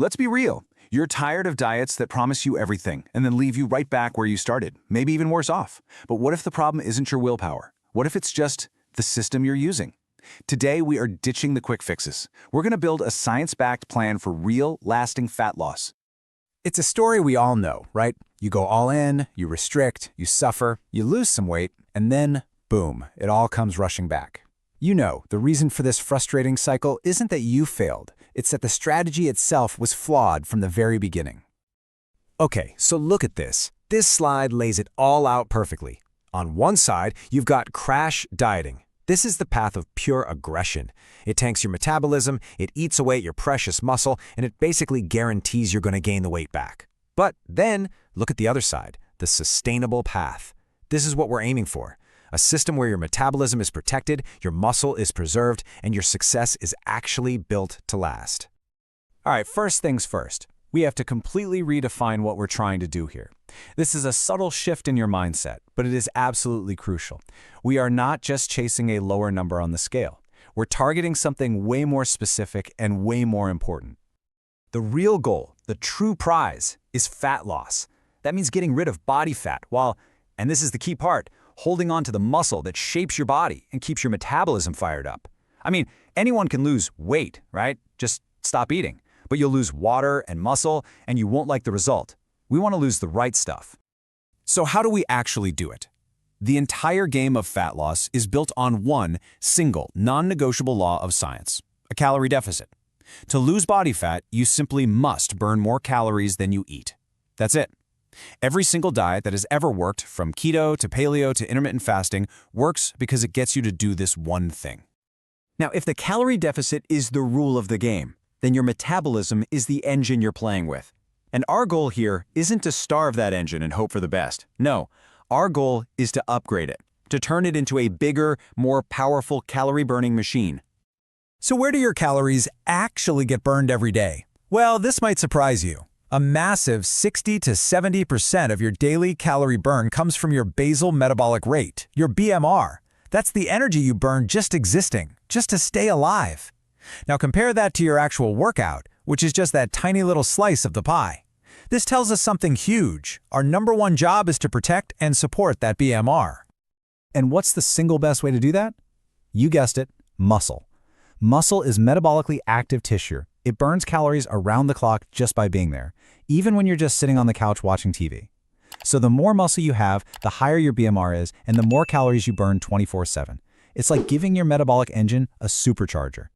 Let's be real. You're tired of diets that promise you everything and then leave you right back where you started, maybe even worse off. But what if the problem isn't your willpower? What if it's just the system you're using? Today, we are ditching the quick fixes. We're going to build a science-backed plan for real, lasting fat loss. It's a story we all know, right? You go all in, you restrict, you suffer, you lose some weight, and then, boom, it all comes rushing back. You know, the reason for this frustrating cycle isn't that you failed. It's that the strategy itself was flawed from the very beginning. Okay, so look at this. This slide lays it all out perfectly. On one side, you've got crash dieting. This is the path of pure aggression. It tanks your metabolism, it eats away at your precious muscle, and it basically guarantees you're going to gain the weight back. But then, look at the other side, the sustainable path. This is what we're aiming for. A system where your metabolism is protected, your muscle is preserved, and your success is actually built to last. All right, first things first. We have to completely redefine what we're trying to do here. This is a subtle shift in your mindset, but it is absolutely crucial. We are not just chasing a lower number on the scale. We're targeting something way more specific and way more important. The real goal, the true prize, is fat loss. That means getting rid of body fat while, and this is the key part, holding on to the muscle that shapes your body and keeps your metabolism fired up. I mean, anyone can lose weight, right? Just stop eating. But you'll lose water and muscle, and you won't like the result. We want to lose the right stuff. So how do we actually do it? The entire game of fat loss is built on one single, non-negotiable law of science, a calorie deficit. To lose body fat, you simply must burn more calories than you eat. That's it. Every single diet that has ever worked, from keto to paleo to intermittent fasting, works because it gets you to do this one thing. Now, if the calorie deficit is the rule of the game, then your metabolism is the engine you're playing with. And our goal here isn't to starve that engine and hope for the best. No, our goal is to upgrade it, to turn it into a bigger, more powerful calorie-burning machine. So where do your calories actually get burned every day? Well, this might surprise you. A massive 60 to 70% of your daily calorie burn comes from your basal metabolic rate, your BMR. That's the energy you burn just existing, just to stay alive. Now compare that to your actual workout, which is just that tiny little slice of the pie. This tells us something huge. Our number one job is to protect and support that BMR. And what's the single best way to do that? You guessed it, muscle. Muscle is metabolically active tissue. It burns calories around the clock just by being there, even when you're just sitting on the couch watching TV. So the more muscle you have, the higher your BMR is, and the more calories you burn 24/7. It's like giving your metabolic engine a supercharger.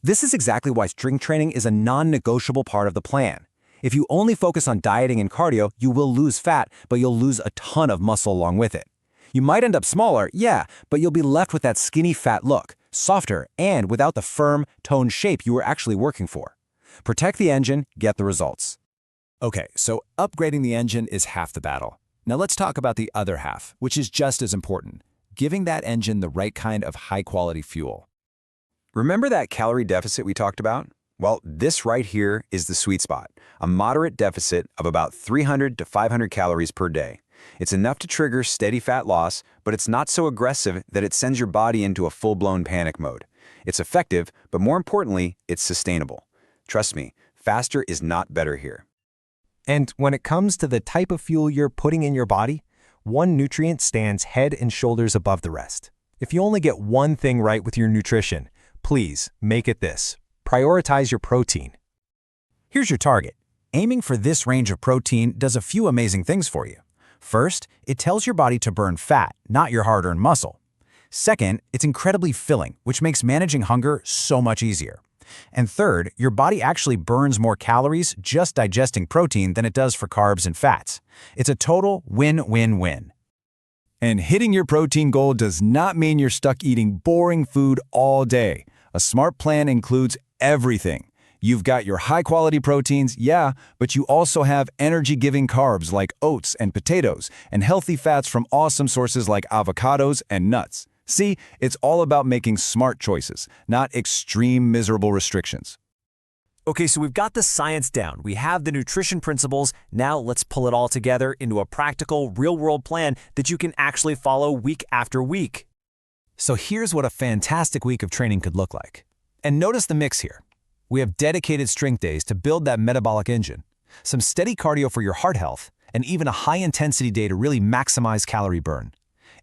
This is exactly why strength training is a non-negotiable part of the plan. If you only focus on dieting and cardio, you will lose fat, but you'll lose a ton of muscle along with it. You might end up smaller, yeah, but you'll be left with that skinny fat look, softer, and without the firm, toned shape you were actually working for. Protect the engine, get the results. Okay, so upgrading the engine is half the battle. Now let's talk about the other half, which is just as important, giving that engine the right kind of high-quality fuel. Remember that calorie deficit we talked about? Well, this right here is the sweet spot, a moderate deficit of about 300 to 500 calories per day. It's enough to trigger steady fat loss, but it's not so aggressive that it sends your body into a full-blown panic mode. It's effective, but more importantly, it's sustainable. Trust me, faster is not better here. And when it comes to the type of fuel you're putting in your body, one nutrient stands head and shoulders above the rest. If you only get one thing right with your nutrition, please make it this. Prioritize your protein. Here's your target. Aiming for this range of protein does a few amazing things for you. First, it tells your body to burn fat, not your hard-earned muscle. Second, it's incredibly filling, which makes managing hunger so much easier. And third, your body actually burns more calories just digesting protein than it does for carbs and fats. It's a total win-win-win. And hitting your protein goal does not mean you're stuck eating boring food all day. A smart plan includes everything. You've got your high-quality proteins, yeah, but you also have energy-giving carbs like oats and potatoes, and healthy fats from awesome sources like avocados and nuts. See, it's all about making smart choices, not extreme, miserable restrictions. Okay, so we've got the science down. We have the nutrition principles. Now let's pull it all together into a practical, real-world plan that you can actually follow week after week. So here's what a fantastic week of training could look like. And notice the mix here. We have dedicated strength days to build that metabolic engine, some steady cardio for your heart health, and even a high-intensity day to really maximize calorie burn.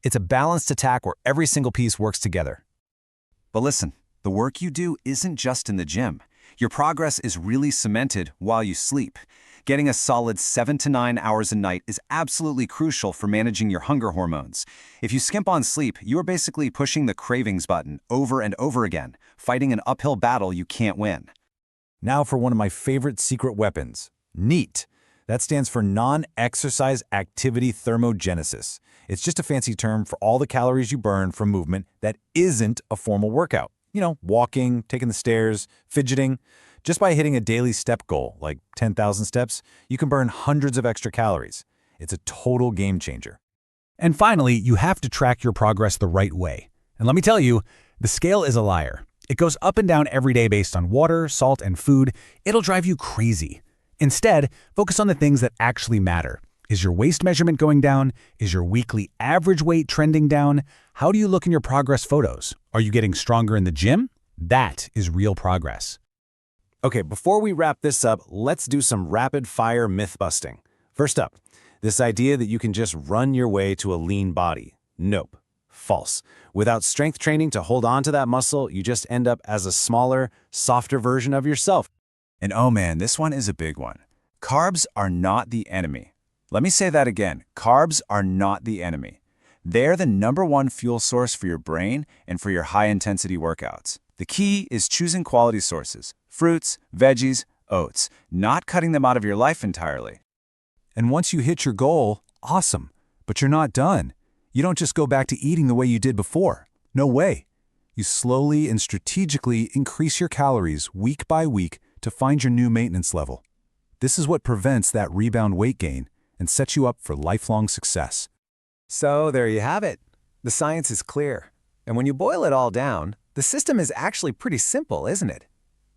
It's a balanced attack where every single piece works together. But listen, the work you do isn't just in the gym. Your progress is really cemented while you sleep. Getting a solid 7 to 9 hours a night is absolutely crucial for managing your hunger hormones. If you skimp on sleep, you are basically pushing the cravings button over and over again, fighting an uphill battle you can't win. Now for one of my favorite secret weapons, NEAT. That stands for Non-Exercise Activity Thermogenesis. It's just a fancy term for all the calories you burn from movement that isn't a formal workout. You know, walking, taking the stairs, fidgeting. Just by hitting a daily step goal, like 10,000 steps, you can burn hundreds of extra calories. It's a total game changer. And finally, you have to track your progress the right way. And let me tell you, the scale is a liar. It goes up and down every day based on water, salt, and food. It'll drive you crazy. Instead, focus on the things that actually matter. Is your waist measurement going down? Is your weekly average weight trending down? How do you look in your progress photos? Are you getting stronger in the gym? That is real progress. Okay, before we wrap this up, let's do some rapid-fire myth-busting. First up, this idea that you can just run your way to a lean body. Nope. False. Without strength training to hold on to that muscle, you just end up as a smaller, softer version of yourself. And oh man, this one is a big one. Carbs are not the enemy. Let me say that again. Carbs are not the enemy. They're the #1 fuel source for your brain and for your high-intensity workouts. The key is choosing quality sources, fruits, veggies, oats, not cutting them out of your life entirely. And once you hit your goal, awesome. But you're not done. You don't just go back to eating the way you did before. No way. You slowly and strategically increase your calories week by week to find your new maintenance level. This is what prevents that rebound weight gain and sets you up for lifelong success. So there you have it. The science is clear. And when you boil it all down, the system is actually pretty simple, isn't it?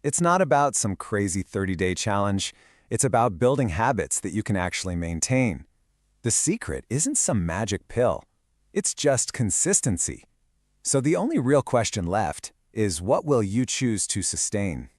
It's not about some crazy 30-day challenge. It's about building habits that you can actually maintain. The secret isn't some magic pill. It's just consistency. So the only real question left is, what will you choose to sustain?